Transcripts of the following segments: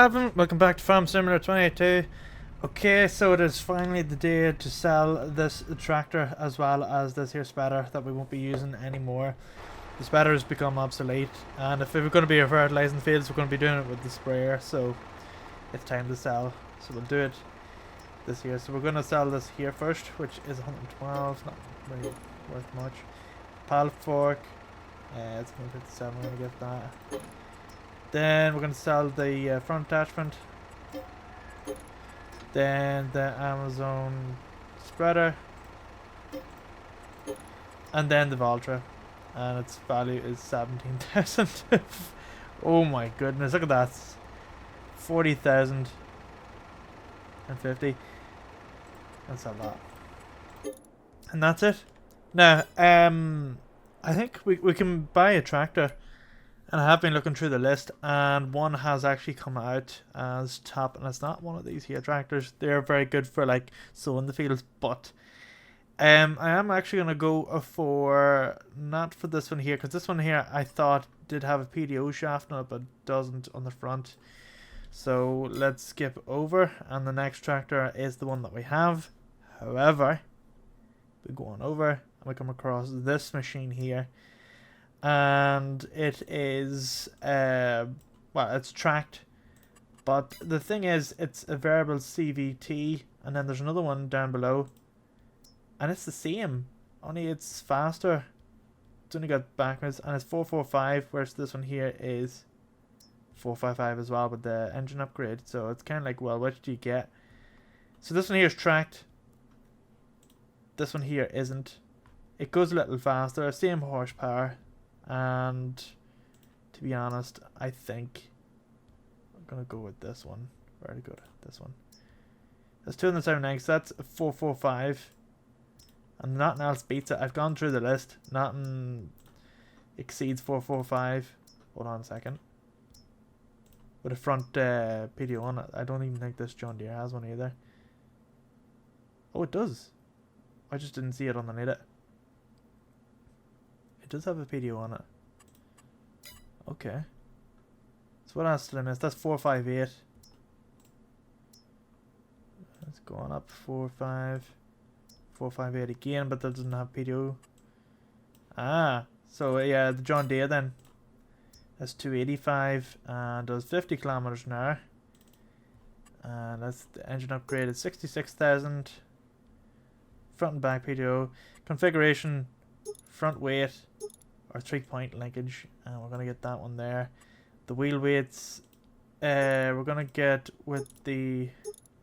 Evan, welcome back to Farm Simulator 2082. Okay, so it is finally the day to sell this tractor as well as this here spreader that we won't be using anymore. The spreader has become obsolete, and if we're going to be fertilising fields, we're going to be doing it with the sprayer, so it's time to sell. So we'll do it this year. So we're going to sell this here first, which is 112, not really worth much. Pallet fork, it's 157, we're going to get that. Then we're going to sell the front attachment. Then the Amazon spreader. And then the Valtra. And its value is 17,000. Oh my goodness, look at that. 40,050. Let's sell that. And that's it. Now, I think we can buy a tractor. And I have been looking through the list, and one has actually come out as top, and it's not one of these here tractors. They're very good for like sowing the fields, but I am actually gonna go for not for this one here, because this one here I thought did have a PDO shaft on it, but doesn't on the front. So let's skip over, and the next tractor is the one that we have. However, we go on over and we come across this machine here. And it is well, it's tracked, but the thing is, it's a variable CVT, and then there's another one down below, and it's the same, only it's faster. It's only got backwards, and it's 445, whereas this one here is 455 as well with the engine upgrade. So it's kind of like, well, which do you get? So this one here is tracked, this one here isn't. It goes a little faster, same horsepower. And to be honest, I think I'm gonna go with this one. Very good, this one. That's 279, so that's 445, and nothing else beats it. I've gone through the list, nothing exceeds 445. Hold on a second. With a front PDO on it, I don't even think this John Deere has one either. Oh, it does. I just didn't see it underneath it. Does have a PDO on it. Okay. So what else did I miss? That's 458. Let's go on up 458 again, but that doesn't have PDO. Ah, so yeah, the John Deere then. That's 285 and does 50 kilometers an hour. And that's the engine upgrade is 66,000. Front and back PDO configuration. Front weight or 3-point linkage, and we're gonna get that one there. The wheel weights, we're gonna get with the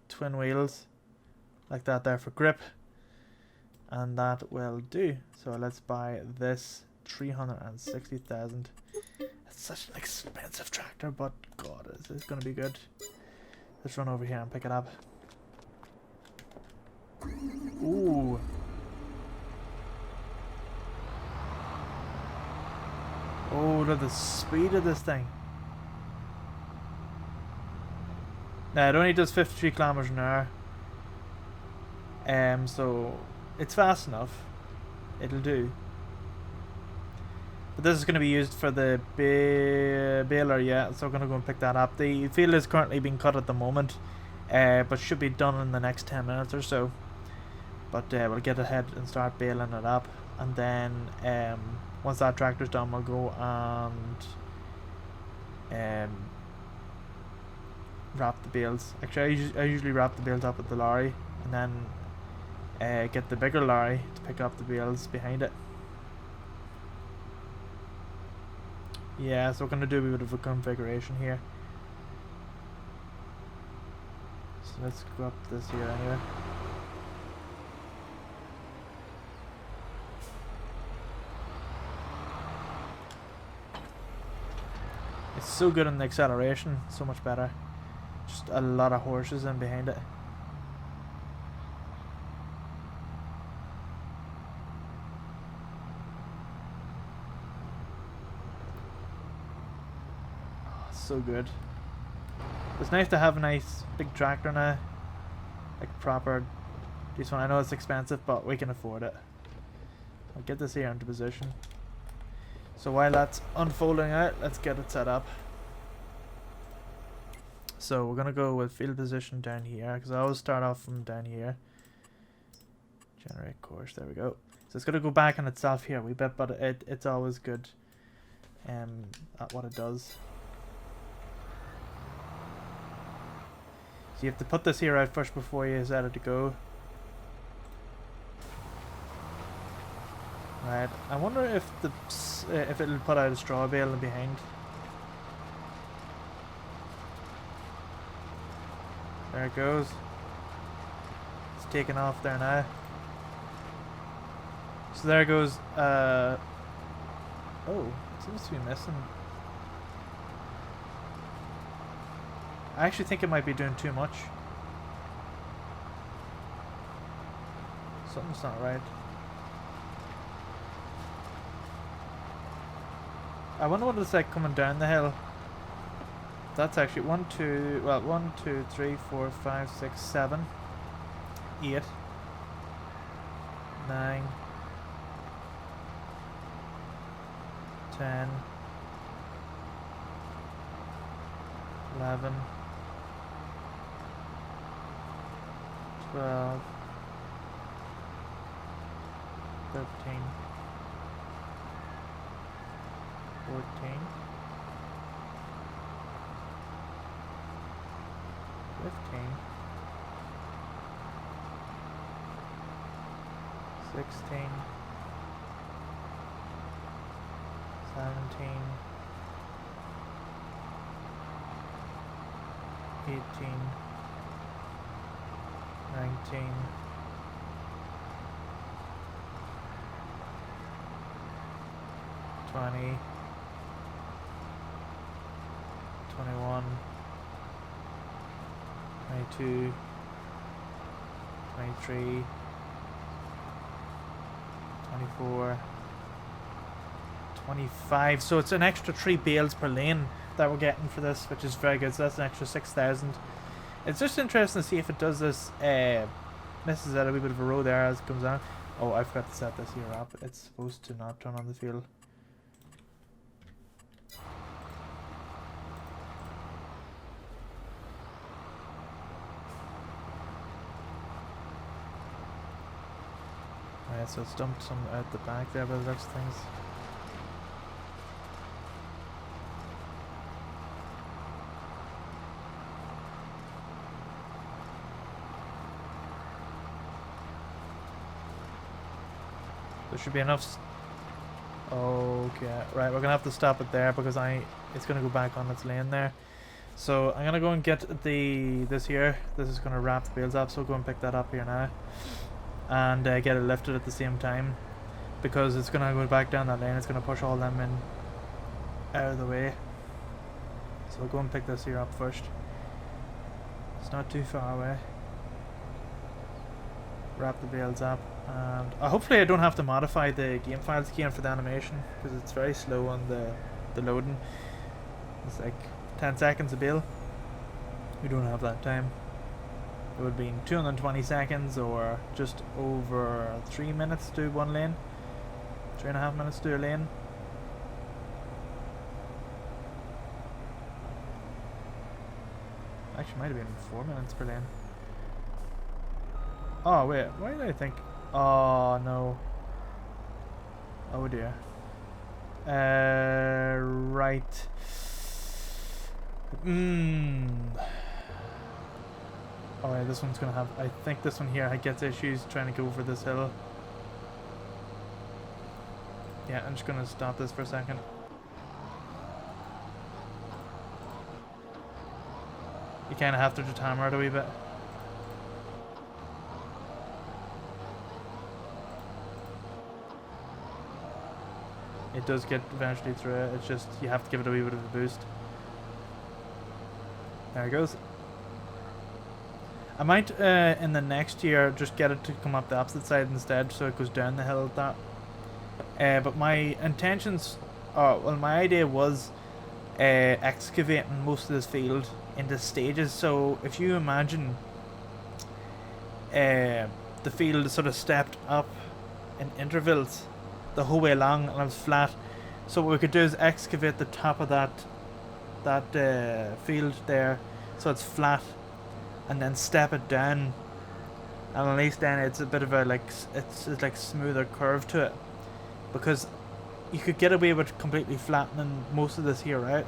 twin wheels like that there for grip, and that will do. So let's buy this 360,000. It's such an expensive tractor, but God, it's gonna be good. Let's run over here and pick it up. Ooh. Oh, look at the speed of this thing. Now, it only does 53 kilometers an hour. So it's fast enough. It'll do. But this is going to be used for the baler, yeah. So we're going to go and pick that up. The field is currently being cut at the moment, but should be done in the next 10 minutes or so. But we'll get ahead and start baling it up, and then once that tractor's done, we'll go and wrap the bales. Actually, I usually wrap the bales up with the lorry, and then get the bigger lorry to pick up the bales behind it. Yeah, so we're going to do a bit of a configuration here. So let's go up this here anyway. It's so good in the acceleration, so much better. Just a lot of horses in behind it. Oh, so good. It's nice to have a nice big tractor now. Like proper decent one. I know it's expensive, but we can afford it. I'll get this here into position. So while that's unfolding out, let's get it set up. So we're gonna go with field position down here, because I always start off from down here. Generate course, there we go. So it's gonna go back on itself here a wee bit, but it's always good at what it does. So you have to put this here out first before you set it to go. Right, I wonder if if it'll put out a straw bale in behind. There it goes. It's taking off there now. So there goes, oh, it seems to be missing. I actually think it might be doing too much. Something's not right. I wonder what it's like coming down the hill. That's actually 1, 2, 3, 4, 5, 6, 7, 8, 9, 10, 11, 12, 13, 14, 15, 16, 17, 18, 19, 20, 21, 22, 23, 24, 25. So it's an extra 3 bales per lane that we're getting for this, which is very good. So that's an extra 6,000. It's just interesting to see if it does this. Misses out a wee bit of a row there as it comes down. Oh, I forgot to set this here up. It's supposed to not turn on the field. Right, so it's dumped some out the back there, but that's things. There should be enough. Okay, right, we're gonna have to stop it there because it's gonna go back on its lane there. So I'm gonna go and get this here. This is gonna wrap the bales up, so go and pick that up here now, and get it lifted at the same time, because it's gonna go back down that lane. It's gonna push all them in out of the way. So we'll go and pick this here up first. It's not too far away. Wrap the bales up, and hopefully I don't have to modify the game files again for the animation, because it's very slow on the loading. It's like 10 seconds a bale. We don't have that time. It would be 220 seconds or just over 3 minutes to one lane. 3.5 minutes to a lane. Actually, might have been 4 minutes per lane. Oh wait, why did I think? Oh no. Oh dear. Right. Alright, this one's gonna have. I think this one here gets issues trying to go over this hill. Yeah, I'm just gonna stop this for a second. You kind of have to just hammer it a wee bit. It does get eventually through it. It's just you have to give it a wee bit of a boost. There it goes. I might in the next year just get it to come up the opposite side instead, so it goes down the hill at that. But my intentions, well, my idea was excavating most of this field into stages. So if you imagine the field is sort of stepped up in intervals the whole way along, and it was flat. So what we could do is excavate the top of that field there, so it's flat, and then step it down, and at least then it's a bit of a it's like smoother curve to it, because you could get away with completely flattening most of this here out.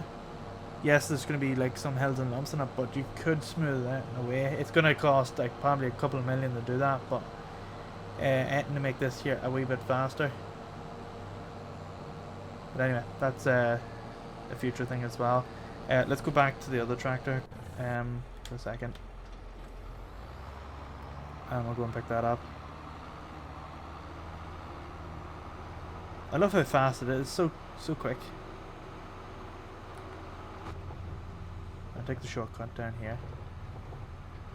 Yes, there's going to be like some hills and lumps in it, but you could smooth it out in a way. It's going to cost like probably a couple of million to do that, but anything to make this here a wee bit faster. But anyway, that's a future thing as well. Let's go back to the other tractor for a second, and we'll go and pick that up. I love how fast it is. So quick. I'll take the shortcut down here.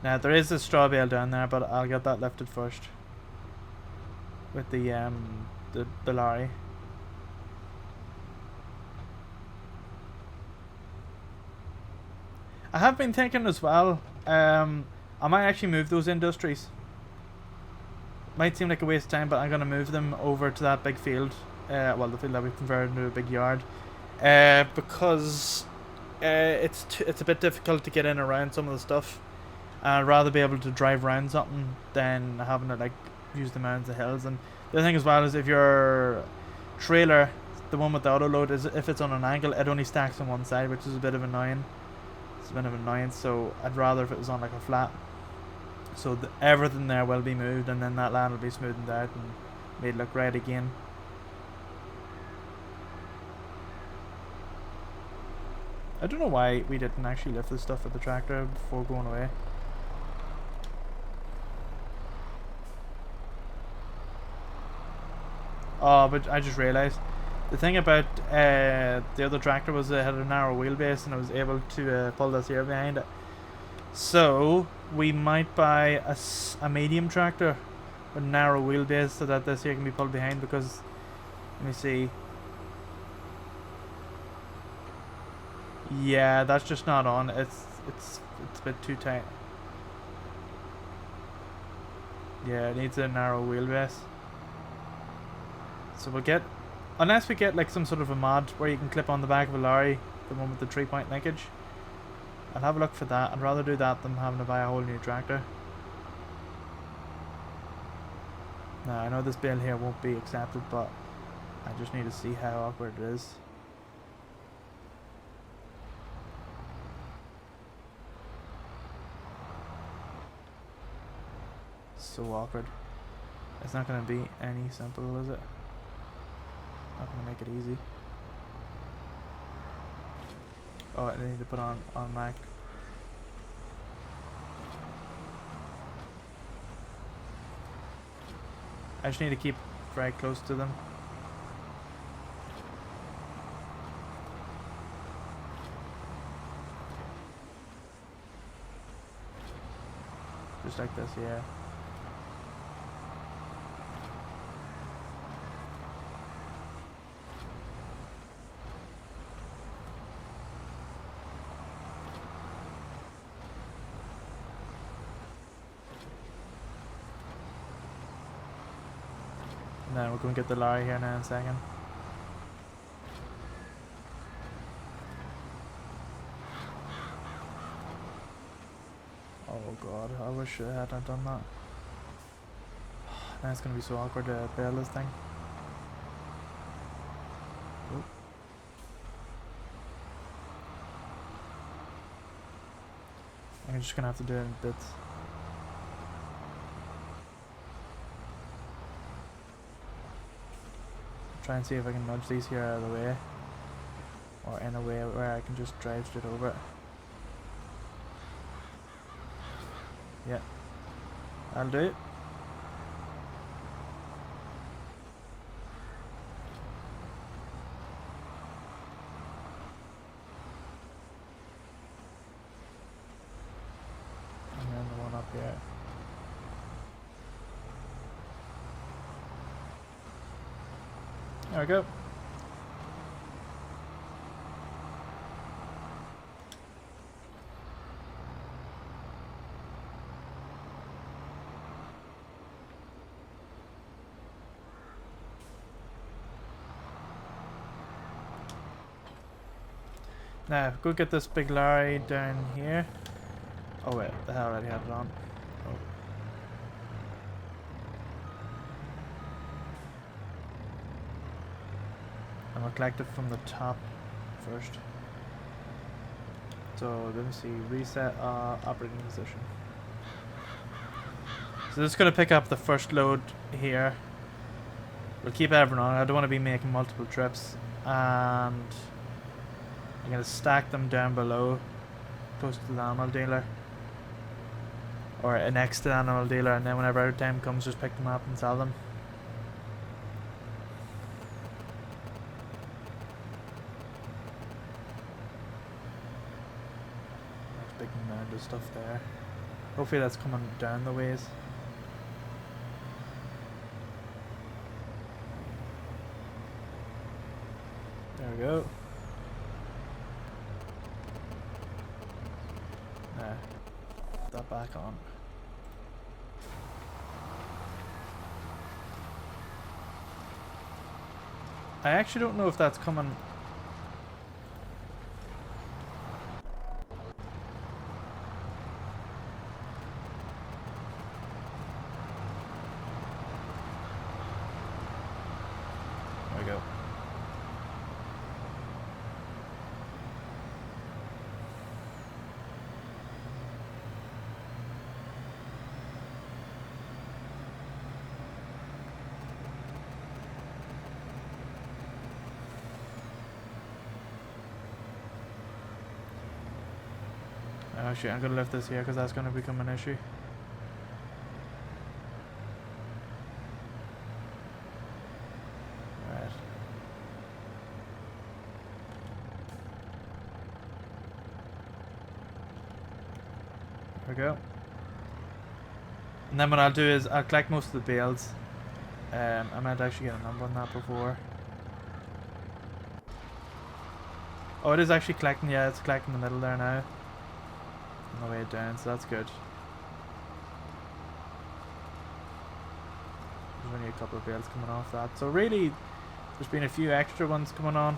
Now there is a straw bale down there, but I'll get that lifted first with the lorry. I have been thinking as well, I might actually move those industries. Might seem like a waste of time, but I'm going to move them over to that big field. Well, the field that we converted into a big yard. Because it's a bit difficult to get in around some of the stuff. I'd rather be able to drive around something than having to like use the mountains and hills. And the other thing as well is if your trailer, the one with the auto load, is if it's on an angle, it only stacks on one side, which is a bit of annoying. It's a bit of an annoyance, so I'd rather if it was on like a flat. So everything there will be moved, and then that land will be smoothened out and made look right again. I don't know why we didn't actually lift this stuff with the tractor before going away. Oh, but I just realised the thing about the other tractor was it had a narrow wheelbase and I was able to pull this here behind it. So we might buy a medium tractor with a narrow wheelbase so that this here can be pulled behind, because let me see. Yeah, that's just not on. It's a bit too tight. Yeah, it needs a narrow wheelbase. So we'll get, unless we get like some sort of a mod where you can clip on the back of a lorry, the one with the 3-point linkage. I'll have a look for that. I'd rather do that than having to buy a whole new tractor. Now I know this bale here won't be accepted, but I just need to see how awkward it is. So awkward. It's not going to be any simple, is it? Not going to make it easy. Oh, I need to put on Mac. I just need to keep very close to them. Just like this, yeah. And then we're going to get the lorry here now in a second. Oh god, I wish I hadn't done that. Now it's going to be so awkward to bail this thing. Oop. I'm just going to have to do it in bits. Try and see if I can nudge these here out of the way, or in a way where I can just drive straight over it. Yeah, I'll do it. And then the one up here. There we go. Now, go get this big lorry down here. Oh wait, the hell already had it on. Oh. And we'll collect it from the top first. So let me see, reset operating position. So this is going to pick up the first load here. We'll keep everything on. I don't want to be making multiple trips. And I'm going to stack them down below, close to the animal dealer. Or next to the animal dealer, and then whenever our time comes, just pick them up and sell them. There's a big amount of stuff there. Hopefully that's coming down the ways. There we go. Now, put that back on. I actually don't know if that's coming. There we go. Oh shit, I'm gonna lift this here because that's gonna become an issue. Right. There we go. And then what I'll do is I'll collect most of the bales. I might actually get a number on that before. Oh, it is actually collecting, yeah, it's collecting in the middle there now. On the way down, so that's good. There's only a couple of bales coming off that. So really, there's been a few extra ones coming on.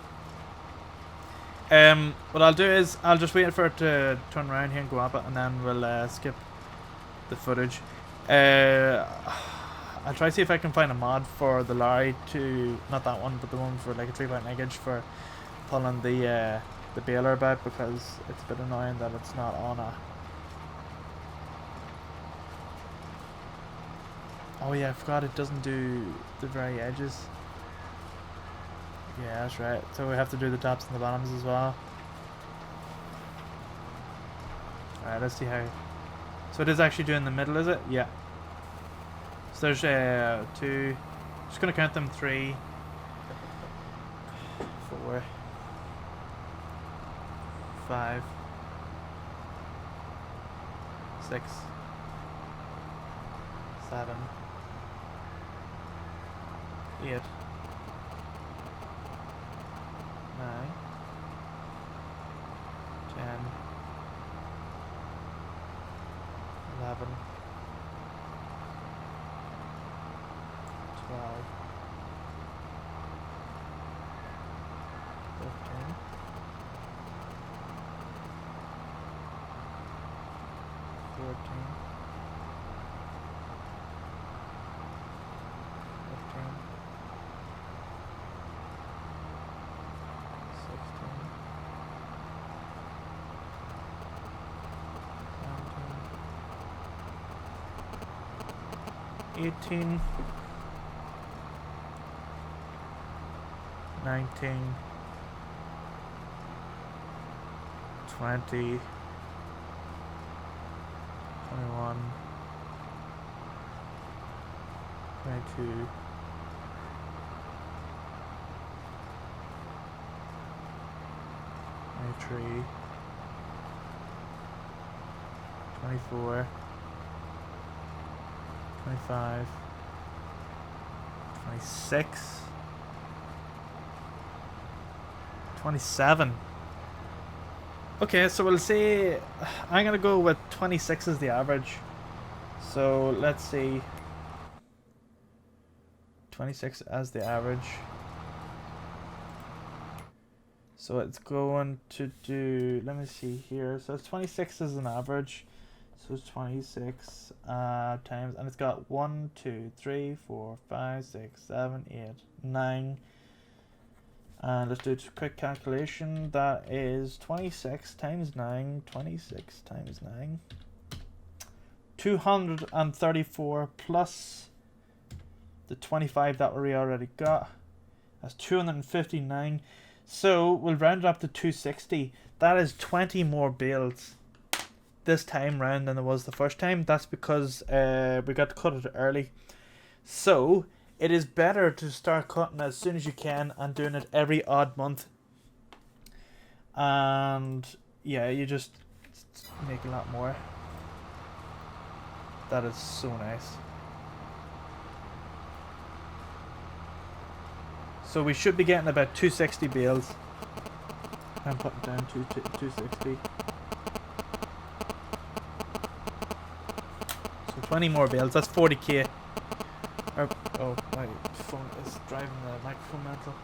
What I'll do is, I'll just wait for it to turn around here and go up it, and then we'll skip the footage. I'll try to see if I can find a mod for the lorry to, not that one, but the one for like a 3-point linkage for pulling the baler about, because it's a bit annoying that it's not on a... Oh yeah, I forgot it doesn't do the very edges. Yeah, that's right. So we have to do the tops and the bottoms as well. Alright, let's see how... So it is actually doing the middle, is it? Yeah. So there's 2... Just gonna count them 3, 4, 5, 6, 7, 8, 9, 10, 11, 12, 13, 14, 18, 19, 20, 21, 22, 23, 24, 25, 26, 27. Okay, so we'll say I'm gonna go with 26 as the average. So let's see, 26 as the average. So it's going to do, let me see here. So it's 26 as an average. So it's 26 times, and it's got 1, 2, 3, 4, 5, 6, 7, 8, 9. And let's do a quick calculation. That is 26 times 9. 26 times 9. 234 plus the 25 that we already got. That's 259. So we'll round it up to 260. That is 20 more bales this time round than there was the first time. That's because we got to cut it early. So it is better to start cutting as soon as you can and doing it every odd month. And yeah, you just make a lot more. That is so nice. So we should be getting about 260 bales. I'm putting down 260. So 20 more bales. That's 40k. Oh, my phone is driving the microphone mental.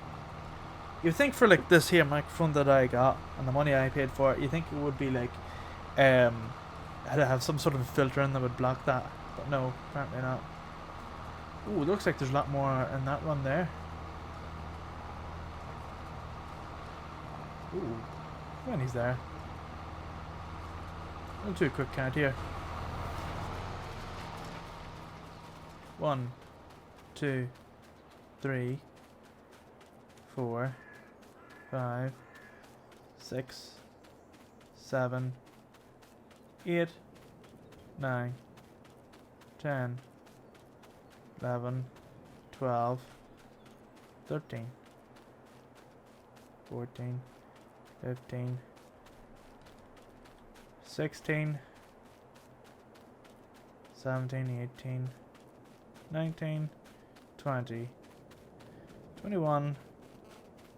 You think for like this here microphone that I got and the money I paid for it, you think it would be like I'd have some sort of a filter in that would block that, but no, apparently not. Ooh, it looks like there's a lot more in that one there. Ooh, when he's there. I'll do a quick count here. 1, 2, 3, 4, 5, 6, 7, 8, 9, 10, 11, 12, 13, 14, 15, 16, 17, 18, 19, 20, 21,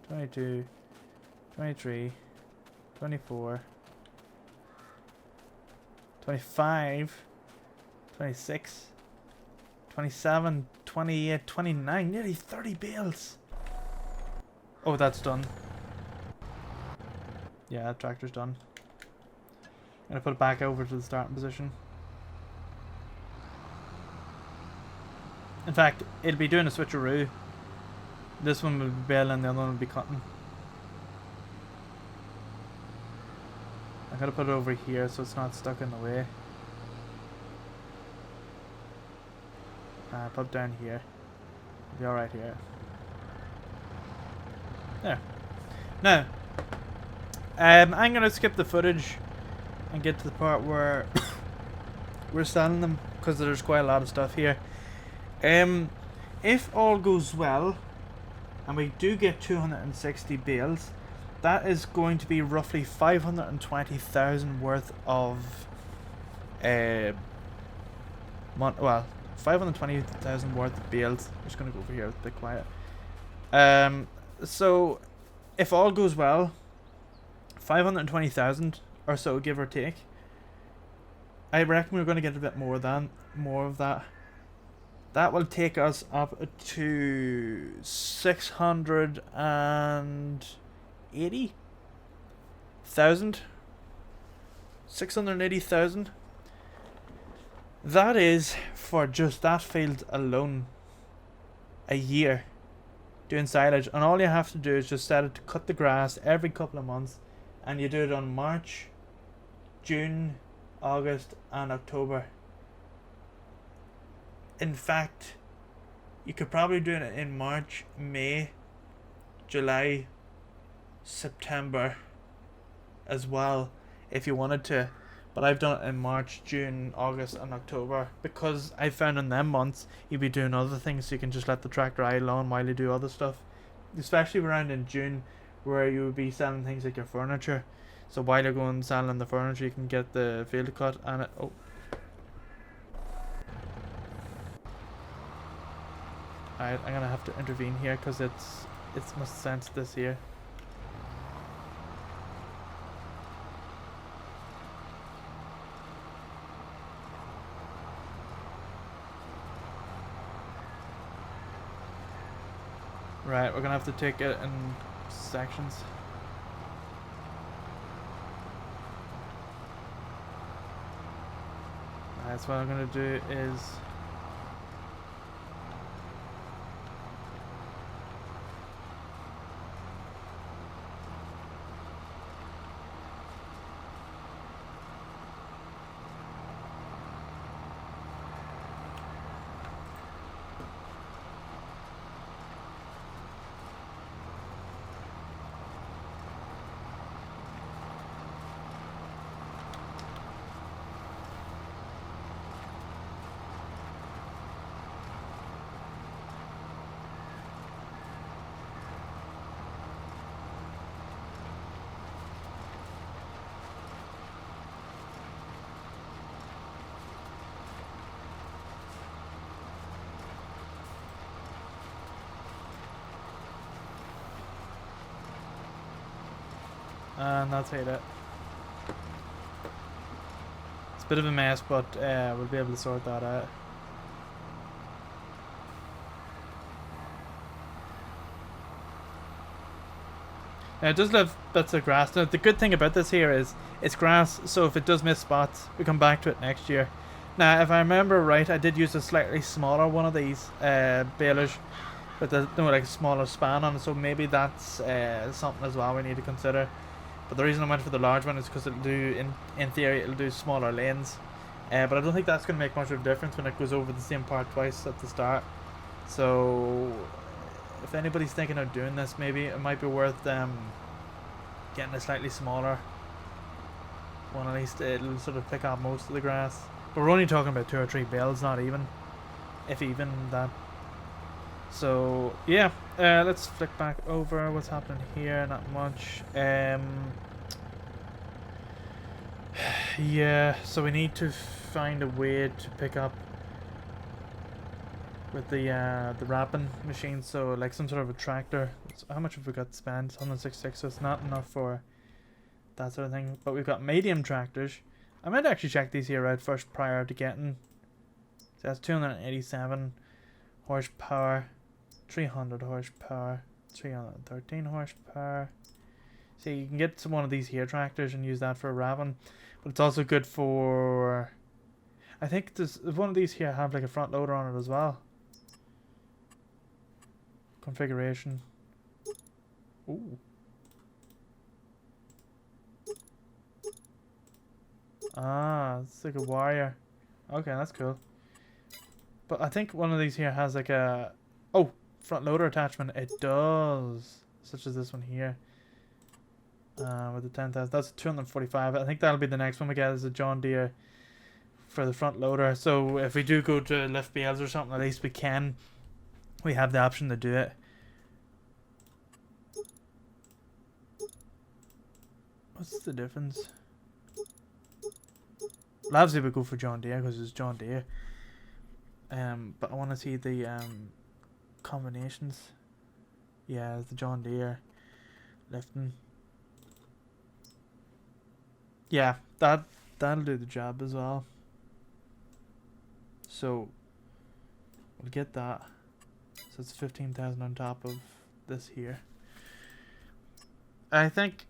22, 23, 24, 25, 26, 27, 28, 29, nearly 30 bales. Oh, that's done. Yeah, that tractor's done. I'm gonna put it back over to the starting position. In fact, it'll be doing a switcheroo. This one will be baling, the other one will be cutting. I gotta put it over here so it's not stuck in the way. Put it down here. It'll be alright here. There. Now, I'm gonna skip the footage and get to the part where we're selling them, because there's quite a lot of stuff here. If all goes well and we do get 260 bales, that is going to be roughly 520,000 worth of 520,000 worth of bales. I'm just gonna go over here, it's a bit quiet. So if all goes well, 520,000 or so, give or take. I reckon we're going to get a bit more of that. That will take us up to 680,000. 680,000. That is for just that field alone a year doing silage, and all you have to do is just set it to cut the grass every couple of months, and you do it on March, June, August and October. In fact, you could probably do it in March, May, July, September as well if you wanted to. But I've done it in March, June, August and October, because I found in them months you'd be doing other things, so you can just let the tractor idle on while you do other stuff. Especially around in June, where you would be selling things like your furniture. So while you're going selling the furniture, you can get the field cut and it. Oh. Alright, I'm gonna have to intervene here because it must sense this here. Right, we're gonna have to take it in sections. So what I'm gonna do is and that's it. It's a bit of a mess, but we'll be able to sort that out. Now, it does leave bits of grass. Now, the good thing about this here is it's grass, so if it does miss spots, we come back to it next year. Now, if I remember right, I did use a slightly smaller one of these balers with like a smaller span on it, so maybe that's something as well we need to consider. But the reason I went for the large one is because it'll do, in theory, it'll do smaller lanes. But I don't think that's going to make much of a difference when it goes over the same part twice at the start. So if anybody's thinking of doing this, maybe it might be worth getting a slightly smaller one. At least it'll sort of pick up most of the grass. But we're only talking about 2 or 3 bales, not even, if even that. So yeah, let's flick back over. What's happening here? Not much. Yeah, so we need to find a way to pick up with the wrapping machine, so like some sort of a tractor. So how much have we got to spend? 166, so it's not enough for that sort of thing. But we've got medium tractors. I might actually check these here out first prior to getting. So that's 287 horsepower, 300 horsepower, 313 horsepower. So you can get some one of these here tractors and use that for wrapping. But it's also good for, I think does one of these here have like a front loader on it as well. Configuration. Ooh. Ah, it's like a wire. Okay, that's cool. But I think one of these here has like a, oh, front loader attachment. It does, such as this one here. With the 10,000, that's 245. I think that'll be the next one we get, is a John Deere for the front loader. So if we do go to lift bales or something, at least we have the option to do it. What's the difference? Well, obviously we go for John Deere because it's John Deere. But I want to see the combinations. Yeah, it's the John Deere lifting. Yeah, that'll do the job as well. So we'll get that. So it's 15,000 on top of this here. I think,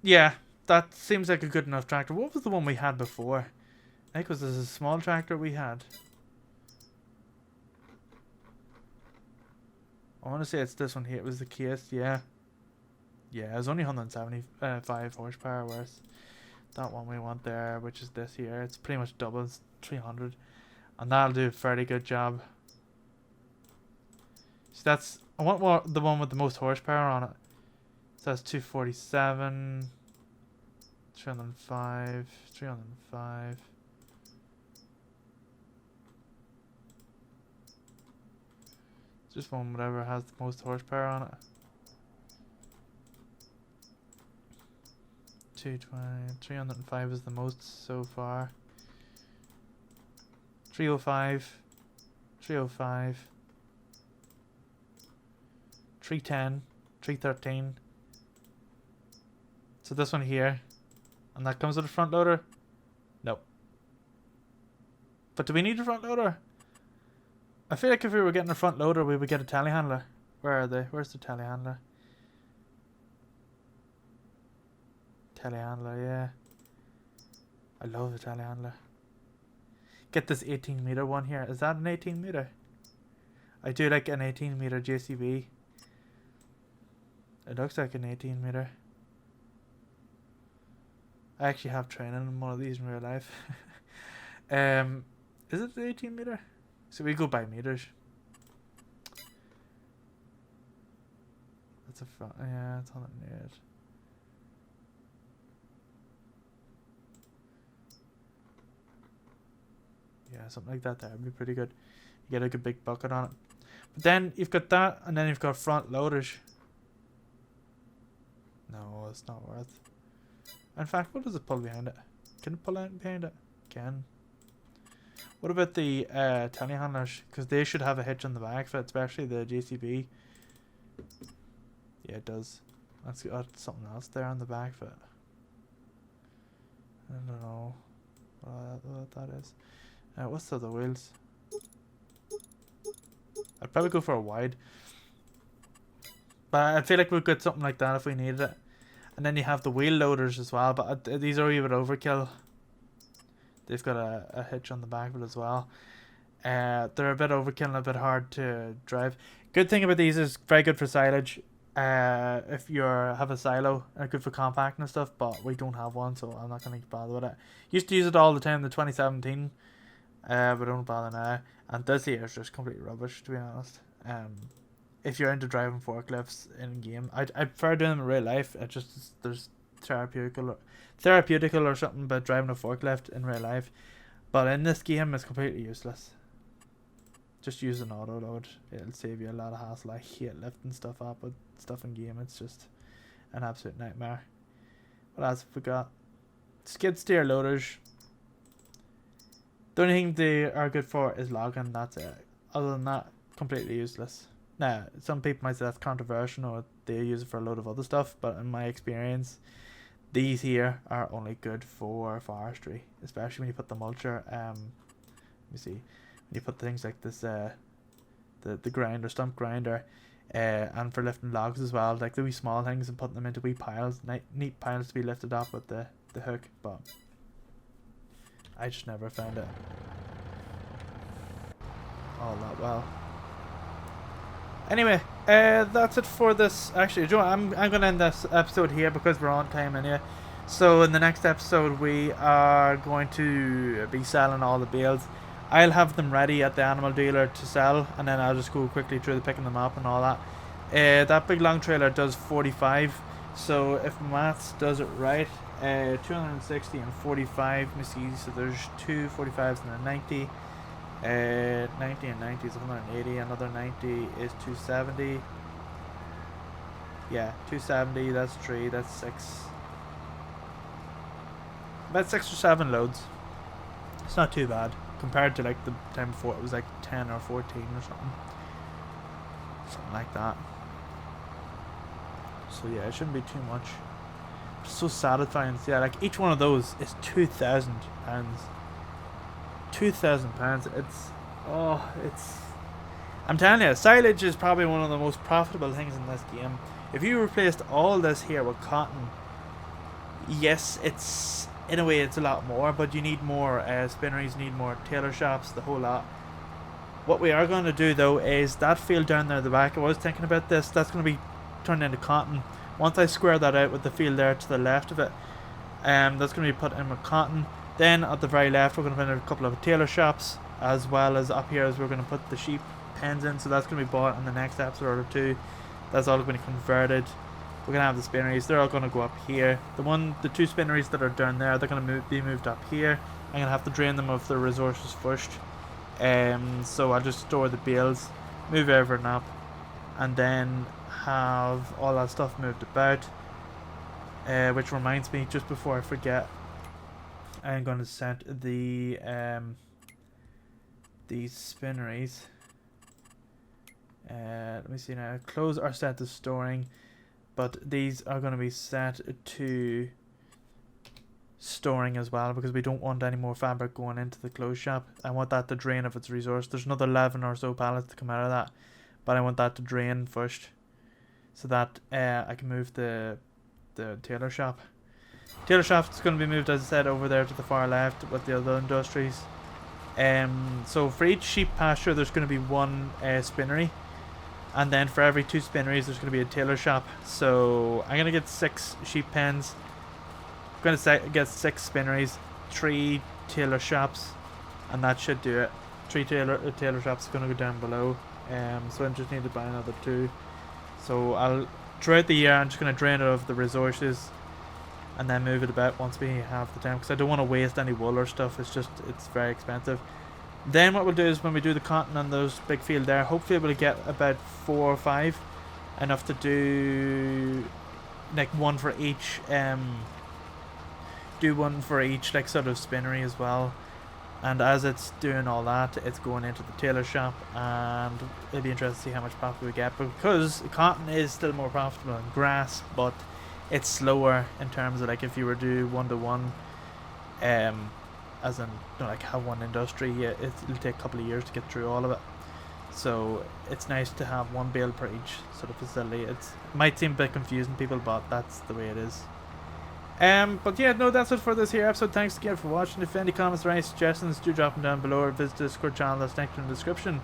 yeah, that seems like a good enough tractor. What was the one we had before? I think it was this a small tractor we had. I want to say it's this one here. It was the case, yeah. Yeah, it was only 175 horsepower, whereas that one we want there, which is this here, it's pretty much double, it's 300. And that'll do a fairly good job. So that's, I want more, the one with the most horsepower on it. So that's 247, 305, 305. Just one whatever has the most horsepower on it. 220, 305 is the most so far. 305, 305, 310, 313. So this one here, and that comes with a front loader? No. But do we need a front loader? I feel like if we were getting a front loader, we would get a telehandler. Where are they? Where's the telehandler? Telehandler, yeah. I love the telehandler. get this 18-meter one here. Is that an 18-meter? I do like an 18-meter JCB. It looks like an 18-meter. I actually have training in one of these in real life. Is it the 18-meter? So we go by meters. That's a front. Yeah, it's on it near it. Yeah, something like that there would be pretty good. You get like a big bucket on it. But then you've got that, and then you've got front loaders. No, it's not worth. In fact, what does it pull behind it? Can it pull out behind it? Can. What about the telehandlers? Because they should have a hitch on the back for it, especially the JCB. Yeah, it does. That's got something else there on the back of it. I don't know what that is. What's the other wheels? I'd probably go for a wide. But I feel like we've got something like that if we needed it. And then you have the wheel loaders as well, but these are a bit overkill. They've got a hitch on the back of it as well. They're a bit overkill and a bit hard to drive. Good thing about these is very good for silage. If you have a silo, good for compacting and stuff, but we don't have one, so I'm not going to bother with it. Used to use it all the time in the 2017, but don't bother now. And this here is just completely rubbish, to be honest. If you're into driving forklifts in game, I prefer doing them in real life. It just there's therapeutical or something about driving a forklift in real life, but in this game it's completely useless. Just use an auto load. It'll save you a lot of hassle. I hate lifting stuff up with stuff in game. It's just an absolute nightmare. What else have we got? Skid steer loaders. The only thing they are good for is logging. That's it. Other than that, completely useless. Now, some people might say that's controversial or they use it for a load of other stuff, but in my experience, these here are only good for forestry, especially when you put the mulcher. Let me see. When you put things like this, the grinder, stump grinder, and for lifting logs as well, like the wee small things and putting them into wee piles, neat piles to be lifted up with the hook. But I just never found it all that well. Anyway, that's it for this. Actually, Joe, I'm going to end this episode here because we're on time anyway. So in the next episode, we are going to be selling all the bales. I'll have them ready at the animal dealer to sell, and then I'll just go quickly through the picking them up and all that. That big long trailer does 45. So if maths does it right, 260 and 45. Let me see. So there's two 45s and a 90. 90 and 90 is 180. Another 90 is 270. Yeah, 270. That's 3. That's 6. About 6 or 7 loads. It's not too bad compared to like the time before. It was like 10 or 14 or something like that. So yeah, it shouldn't be too much. It's so satisfying. Yeah, like each one of those is £2,000. £2,000. It's I'm telling you, silage is probably one of the most profitable things in this game. If you replaced all this here with cotton, yes, it's in a way it's a lot more, but you need more spinneries, you need more tailor shops, the whole lot. What we are going to do though is that field down there at the back, I was thinking about this, that's going to be turned into cotton. Once I square that out with the field there to the left of it, that's going to be put in with cotton. Then at the very left we're going to put in a couple of tailor shops, as well as up here as we're going to put the sheep pens in, so that's going to be bought in the next episode or two. That's all going to be converted. We're going to have the spinneries, they're all going to go up here. The two spinneries that are down there, they're going to be moved up here. I'm going to have to drain them of their resources first. So I'll just store the bales, move everything up, and then have all that stuff moved about. Which reminds me, just before I forget, I'm going to set the these spinneries. Let me see now. Clothes are set to storing, but these are going to be set to storing as well, because we don't want any more fabric going into the clothes shop. I want that to drain of its resource. There's another 11 or so pallets to come out of that, but I want that to drain first, so that I can move the tailor shop. Tailor shop is going to be moved, as I said, over there to the far left with the other industries. So for each sheep pasture there's going to be one spinnery, and then for every 2 spinneries there's going to be a tailor shop. So I'm going to get 6 sheep pens, I'm going to get 6 spinneries, 3 tailor shops, and that should do it. 3 tailor shops are going to go down below. So I just need to buy another 2. So throughout the year I'm just going to drain it of the resources and then move it about once we have the time, because I don't want to waste any wool or stuff. It's very expensive. Then what we'll do is when we do the cotton on those big field there, hopefully we'll get about 4 or 5, enough to do like one for each like sort of spinnery as well. And as it's doing all that, it's going into the tailor shop, and it'll be interesting to see how much profit we get, because cotton is still more profitable than grass, but it's slower in terms of like if you were to do 1-to-1, as in like have one industry, it'll take a couple of years to get through all of it. So it's nice to have one bale per each sort of facility. It might seem a bit confusing to people, but that's the way it is. But yeah, no, that's it for this here episode. Thanks again for watching. If you have any comments or any suggestions, do drop them down below, or visit the Discord channel that's linked in the description.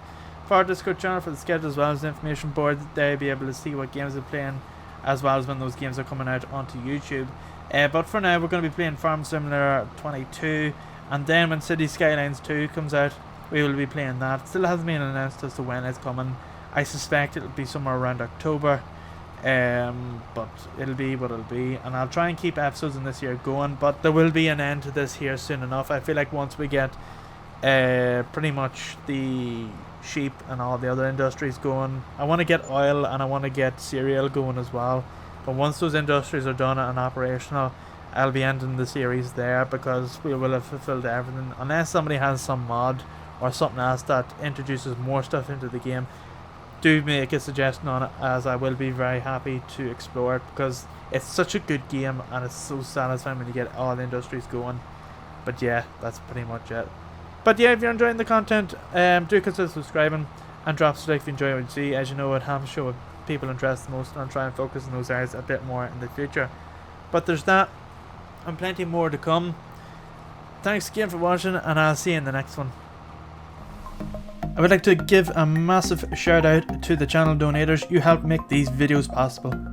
For our Discord channel for the schedule as well as the information board, there you'll be able to see what games we're playing, as well as when those games are coming out onto YouTube. But for now, we're going to be playing Farm Simulator 22, and then when City Skylines 2 comes out, we will be playing that. It still hasn't been announced as to when it's coming. I suspect it'll be somewhere around October. But it'll be what it'll be, and I'll try and keep episodes in this year going, but there will be an end to this here soon enough. I feel like once we get pretty much the sheep and all the other industries going, I want to get oil and I want to get cereal going as well, but once those industries are done and operational, I'll be ending the series there, because we will have fulfilled everything, unless somebody has some mod or something else that introduces more stuff into the game. Do make a suggestion on it, as I will be very happy to explore it, because it's such a good game and it's so satisfying when you get all the industries going. But yeah, that's pretty much it. But yeah, if you're enjoying the content, do consider subscribing and drop a like if you enjoy what you see. As you know, it helps show what people interest most, and I'll try and focus on those areas a bit more in the future. But there's that and plenty more to come. Thanks again for watching, and I'll see you in the next one. I would like to give a massive shout out to the channel donators. You help make these videos possible.